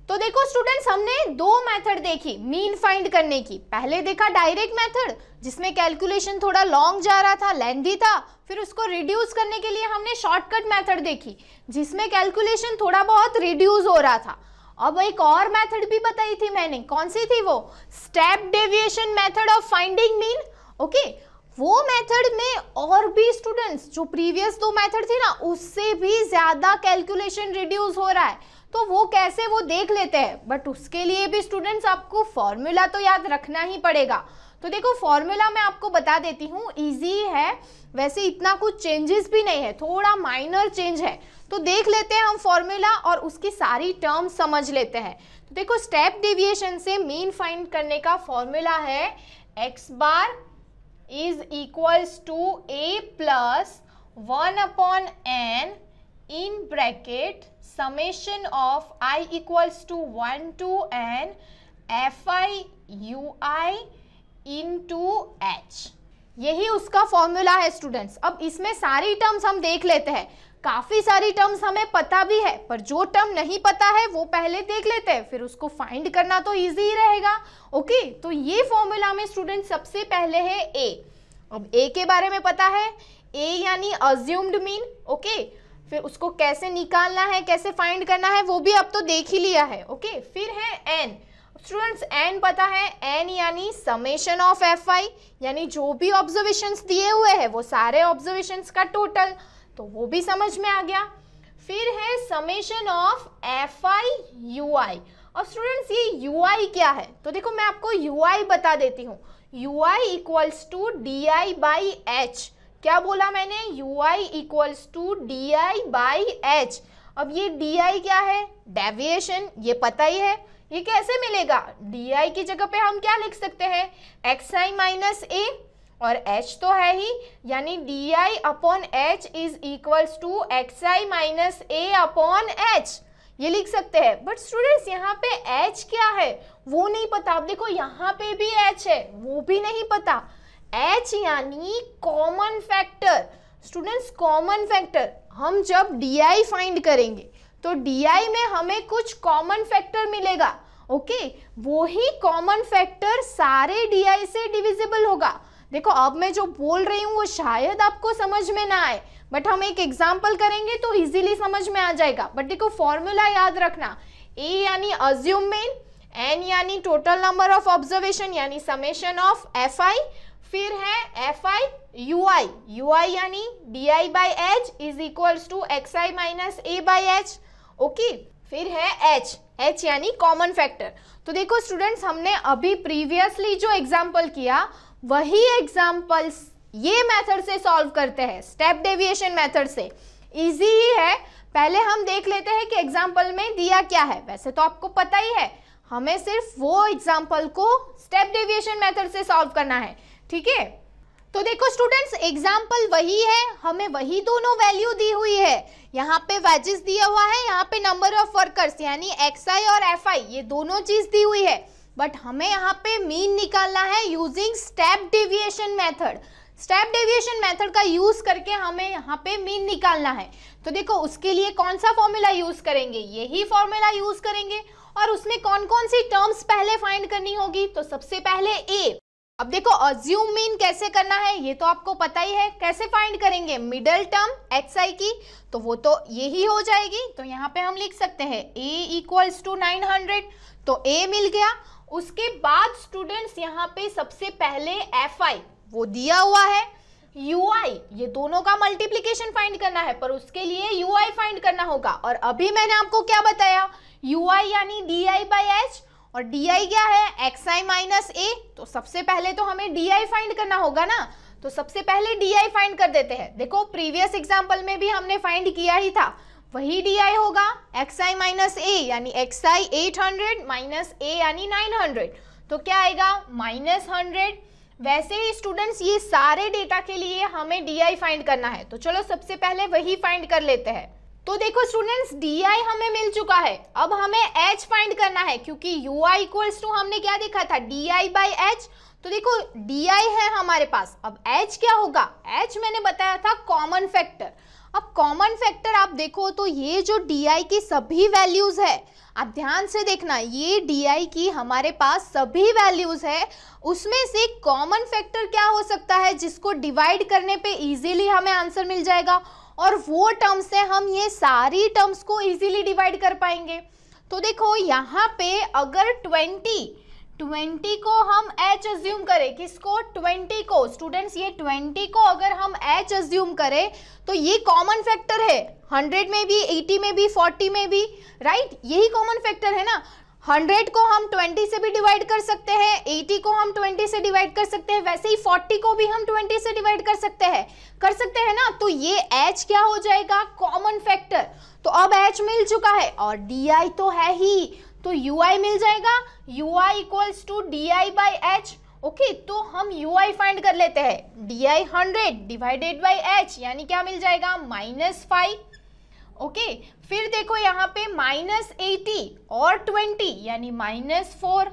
तो देखो स्टूडेंट्स, हमने दो मेथड देखी मीन फाइंड करने की। पहले देखा डायरेक्ट मेथड जिसमें कैलकुलेशन थोड़ा लॉन्ग जा रहा था, लेंथी था। फिर उसको रिड्यूस करने के लिए हमने शॉर्टकट मेथड देखी जिसमें कैलकुलेशन थोड़ा बहुत रिड्यूस हो रहा था। अब एक और मेथड भी बताई थी मैंने, कौन सी थी वो? Step deviation method of finding mean. Okay, वो मेथड में और भी स्टूडेंट्स जो प्रीवियस दो मेथड थी ना, उससे भी ज्यादा कैलकुलेशन रिड्यूस हो रहा है। तो वो कैसे, वो देख लेते हैं। बट उसके लिए भी स्टूडेंट्स आपको फॉर्मूला तो याद रखना ही पड़ेगा। तो देखो फॉर्मूला मैं आपको बता देती हूँ, इजी है, वैसे इतना कुछ चेंजेस भी नहीं है, थोड़ा माइनर चेंज है। तो देख लेते हैं हम फॉर्मूला और उसकी सारी टर्म्स समझ लेते हैं। तो देखो स्टेप डेविएशन से मीन फाइंड करने का फॉर्मूला है x bar is equals to a plus 1/n in bracket summation of I equals to 1 to n fi ui into h। यही उसका फॉर्मूला है स्टूडेंट्स। अब इसमें सारी टर्म्स हम देख लेते हैं। काफी सारी टर्म्स हमें पता भी है, पर जो टर्म नहीं पता है वो पहले देख लेते हैं, फिर उसको फाइंड करना तो इजी ही रहेगा। ओके, तो ये फॉर्मूला में स्टूडेंट सबसे पहले है a। अब a के बारे में पता है, a यानी अज्यूम्ड मीन। ओके, फिर उसको कैसे निकालना है, कैसे फाइंड करना है, वो भी अब तो देख ही लिया है। ओके, फिर है n। स्टूडेंट्स n पता है, n यानी समेशन ऑफ fi, यानी जो भी ऑब्जर्वेशंस दिए हुए हैं वो सारे ऑब्जर्वेशंस का टोटल, तो वो भी समझ में आ गया। फिर है समेशन ऑफ fi ui। और स्टूडेंट्स ये ui क्या है? तो देखो मैं आपको ui बता देती हूँ। ui equals to di by h। क्या बोला मैंने? ui equals to di by h। अब ये di क्या है? डेविएशन, ये पता ही है। ये कैसे मिलेगा? di की जगह पे हम क्या लिख सकते हैं? xi माइनस a, और h तो है ही, यानी di upon h is equals to xi minus a upon h, ये लिख सकते हैं। बट स्टूडेंट्स यहाँ पे h क्या है वो नहीं पता। अब देखो यहाँ पे भी h है, वो भी नहीं पता। h यानी common factor. Students common factor, हम जब di फाइंड करेंगे तो di में हमें कुछ कॉमन फैक्टर मिलेगा। ओके, वो ही कॉमन फैक्टर सारे di से डिविजिबल होगा। देखो अब मैं जो बोल रही हूँ वो शायद आपको समझ में ना आए, बट हम एक एग्जाम्पल करेंगे तो इजीली समझ में आ जाएगा। बट देखो फॉर्मूला याद रखना, a यानी अज्यूम मीन, n यानी टोटल नंबर ऑफ ऑब्जर्वेशन यानी समेशन ऑफ fi, फिर है fi ui यानी di by h is equals to xi minus a by h। Okay, फिर है h यानी कॉमन फैक्टर। तो देखो स्टूडेंट्स, हमने अभी प्रीवियसली जो एग्जाम्पल किया वही एग्जाम्पल्स ये मेथड से सॉल्व करते हैं, स्टेप डेविएशन मेथड से। इजी ही है। पहले हम देख लेते हैं कि एग्जाम्पल में दिया क्या है। वैसे तो आपको पता ही है, हमें सिर्फ वो एग्जाम्पल को स्टेप डेविएशन मेथड से सॉल्व करना है। ठीक है, तो देखो स्टूडेंट्स, एग्जाम्पल वही है, हमें वही दोनों वैल्यू दी हुई है। यहाँ पे वेजेस दिया हुआ है, यहाँ पे नंबर ऑफ वर्कर्स यानी xi और fi, ये दोनों चीज दी हुई है। बट हमें यहाँ पे मीन निकालना है using step deviation method. Step deviation method का यूज करके हमें यहाँ पे मीन निकालना है। तो देखो उसके लिए कौन सा फॉर्मूला यूज करेंगे? यही फॉर्मूला यूज करेंगे। और उसमें कौन कौन सी टर्म्स पहले फाइंड करनी होगी? तो सबसे पहले a। अब देखो अज्यूम मीन कैसे करना है ये तो आपको पता ही है। कैसे फाइंड करेंगे? मिडल टर्म xi की, तो वो तो यही हो जाएगी। तो यहाँ पे हम लिख सकते हैं a इक्वल्स टू 900, तो a मिल गया। उसके बाद स्टूडेंट्स यहाँ पे सबसे पहले fi वो दिया हुआ है, ui ये दोनों का मल्टीप्लिकेशन फाइंड करना है, पर उसके लिए ui फाइंड करना होगा। और अभी मैंने आपको क्या बताया? ui यानी di बाई h, और di क्या है? xi minus a। तो सबसे पहले तो हमें di फाइंड करना होगा ना, तो सबसे पहले di फाइंड कर देते हैं। देखो प्रीवियस एग्जाम्पल में भी हमने फाइंड किया ही था, वही di होगा। xi माइनस a यानी xi 800 माइनस a यानी 900, तो क्या आएगा? -100। वैसे ही स्टूडेंट्स ये सारे डेटा के लिए हमें di फाइंड करना है, तो चलो सबसे पहले वही फाइंड कर लेते हैं। तो देखो स्टूडेंट्स, di हमें मिल चुका है। अब हमें h फाइंड करना है, क्योंकि ui इक्वल्स टू हमने क्या देखा था? di by h। तो देखो di है हमारे पास। अब h क्या होगा? h मैंने बताया था कॉमन फैक्टर। अब कॉमन फैक्टर आप देखो तो ये जो DI की सभी वैल्यूज है, आप ध्यान से देखना, ये DI की हमारे पास सभी वैल्यूज है, उसमें से कॉमन फैक्टर क्या हो सकता है जिसको डिवाइड करने पे इजीली हमें आंसर मिल जाएगा, और वो टर्म्स से हम ये सारी टर्म्स को इजीली डिवाइड कर पाएंगे। तो देखो यहाँ पे अगर 20 को हम h अज्यूम करें, किसको? 20 को। स्टूडेंट्स ये 20 को अगर हम h अज्यूम करें तो ये कॉमन फैक्टर है, 100 में भी, 80 में भी, 40 में भी, राइट? यही कॉमन फैक्टर है ना। 100 को हम 20 से भी डिवाइड कर सकते हैं, 80 को हम 20 से डिवाइड कर सकते हैं, वैसे ही 40 को भी हम 20 से डिवाइड कर सकते हैं ना। तो ये h क्या हो जाएगा? Common factor. तो अब h मिल चुका है और DI तो है ही, तो UI मिल जाएगा, UI equals to DI by h। Okay, तो हम UI फाइंड कर लेते हैं, DI 100 डिवाइडेड बाई h, यानी क्या मिल जाएगा? -5। ओके, फिर देखो यहाँ पे -80 और 20 यानी -4,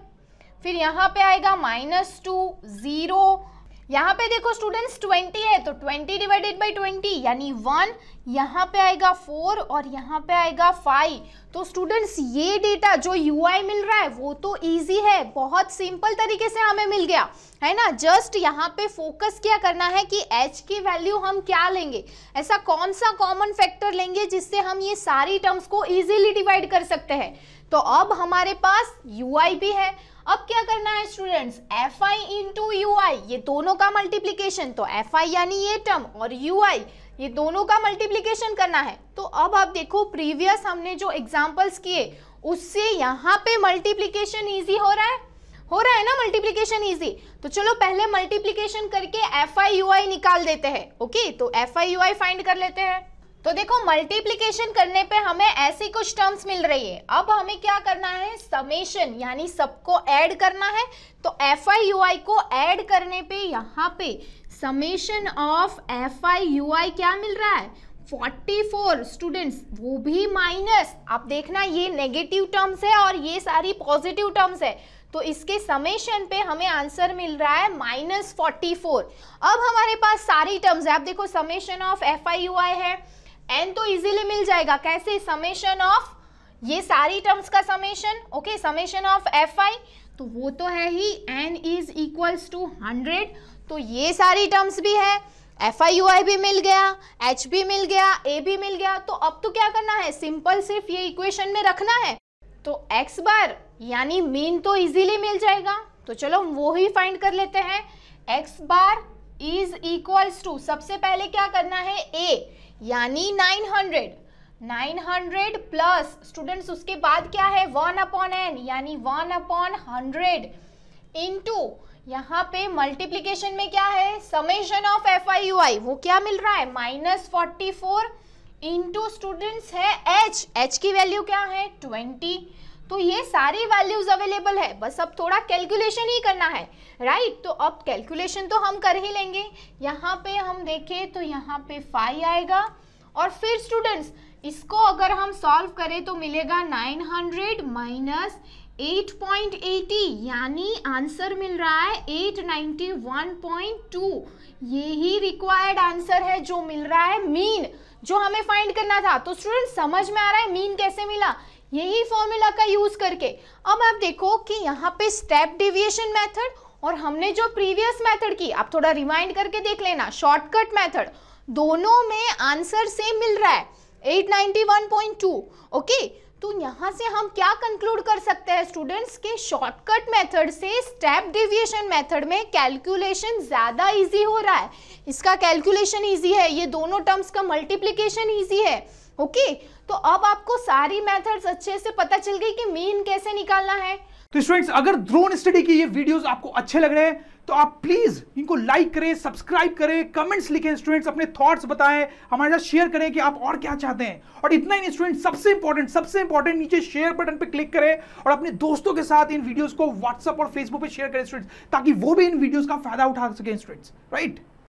फिर यहाँ पे आएगा -2, 0, यहाँ पे देखो स्टूडेंट्स 20 है तो 20 डिवाइडेड बाई 20 यानी 1, यहाँ पे आएगा 4 और यहाँ पे आएगा 5। तो स्टूडेंट्स ये डेटा जो UI मिल रहा है वो तो इजी है, बहुत सिंपल तरीके से हमें मिल गया है ना। जस्ट यहाँ पे फोकस क्या करना है कि h की वैल्यू हम क्या लेंगे, ऐसा कौन सा कॉमन फैक्टर लेंगे जिससे हम ये सारी टर्म्स को इजीली डिवाइड कर सकते हैं। तो अब हमारे पास UI भी है, अब क्या करना है स्टूडेंट्स? Fi इंटू UI, ये दोनों का मल्टीप्लीकेशन, तो Fi यानी ये टर्म और UI ये दोनों का मल्टीप्लीकेशन करना है। तो अब आप देखो प्रीवियस हमने जो एग्जांपल्स किए उससे यहाँ पे मल्टीप्लीकेशन इजी हो रहा है ना, मल्टीप्लीकेशन इजी। तो चलो पहले मल्टीप्लीकेशन करके Fi UI निकाल देते हैं। ओके, तो Fi UI फाइंड कर लेते हैं। तो देखो मल्टीप्लिकेशन करने पे हमें ऐसी कुछ टर्म्स मिल रही है, अब हमें क्या करना है? समेशन यानी सबको ऐड करना है। तो Fi UI को ऐड करने पे यहाँ पे समेशन ऑफ Fi UI क्या मिल रहा है? 44 स्टूडेंट्स, वो भी माइनस, आप देखना ये नेगेटिव टर्म्स है और ये सारी पॉजिटिव टर्म्स है, तो इसके समेशन पे हमें आंसर मिल रहा है -44। अब हमारे पास सारी टर्म्स है, आप देखो समेशन ऑफ Fi UI है, n तो इजीली मिल जाएगा, कैसे? समेशन ऑफ ये सारी टर्म्स का summation, okay, summation of Fi, तो वो तो है ही, n इज इक्वल्स टू 100, तो ये सारी टर्म्स भी है, Fi UI भी मिल गया, h भी मिल गया, a भी मिल गया। तो अब तो क्या करना है? सिंपल सिर्फ ये इक्वेशन में रखना है, तो x बार यानी मीन तो इजीली मिल जाएगा, तो चलो वो ही फाइंड कर लेते हैं। x bar is equals to, सबसे पहले क्या करना है? a यानी 900 प्लस स्टूडेंट्स उसके बाद क्या है? 1/n यानी 1/100 इनटू यहाँ पे मल्टीप्लिकेशन में क्या है? समेशन ऑफ Fi UI, वो क्या मिल रहा है? -44 इनटू स्टूडेंट्स है h की वैल्यू क्या है? 20। तो ये सारी वैल्यूज अवेलेबल है, बस अब थोड़ा कैलकुलेशन ही करना है, राइट? तो अब कैलकुलेशन तो हम कर ही लेंगे। यहाँ पे हम देखें तो यहाँ पे 5 आएगा और फिर स्टूडेंट्स इसको अगर हम सॉल्व करें तो मिलेगा 900 माइनस 8.80 यानी आंसर मिल रहा है 891.2। यही रिक्वायर्ड आंसर है जो मिल रहा है, मीन जो हमें फाइंड करना था। तो स्टूडेंट्स समझ में आ रहा है मीन कैसे मिला? यही फॉर्मूला का यूज करके। अब आप देखो कि यहाँ पे स्टेप डेविएशन मेथड और हमने जो प्रीवियस मेथड की, आप थोड़ा रिमाइंड करके देख लेना, शॉर्टकट मेथड, दोनों में आंसर सेम मिल रहा है 891.2। ओके, तो यहाँ से हम क्या कंक्लूड कर सकते हैं स्टूडेंट्स के शॉर्टकट मेथड से स्टेप डेविएशन मेथड में कैलकुलेशन ज्यादा इजी हो रहा है। इसका कैलकुलेशन इजी है, ये दोनों टर्म्स का मल्टीप्लिकेशन इजी है। ओके, तो अब आपको सारी मेथड्स अच्छे से पता चल गई कि मीन कैसे निकालना है। तो स्टूडेंट्स अगर ड्रोन स्टडी के ये वीडियोस आपको अच्छे लग रहे हैं तो आप प्लीज इनको लाइक करें, सब्सक्राइब करें, कमेंट्स लिखें, स्टूडेंट्स अपने थॉट्स बताएं, हमारे साथ शेयर करें कि आप और क्या चाहते हैं। और इतना ही नहीं स्टूडेंट्स, सबसे इंपॉर्टेंट नीचे शेयर बटन पे क्लिक करें और अपने दोस्तों के साथ इन वीडियोस को व्हाट्सएप और फेसबुक पे शेयर करें स्टूडेंट्स, ताकि वो भी इन वीडियोस का फायदा उठा सकें स्टूडेंट्स, राइट।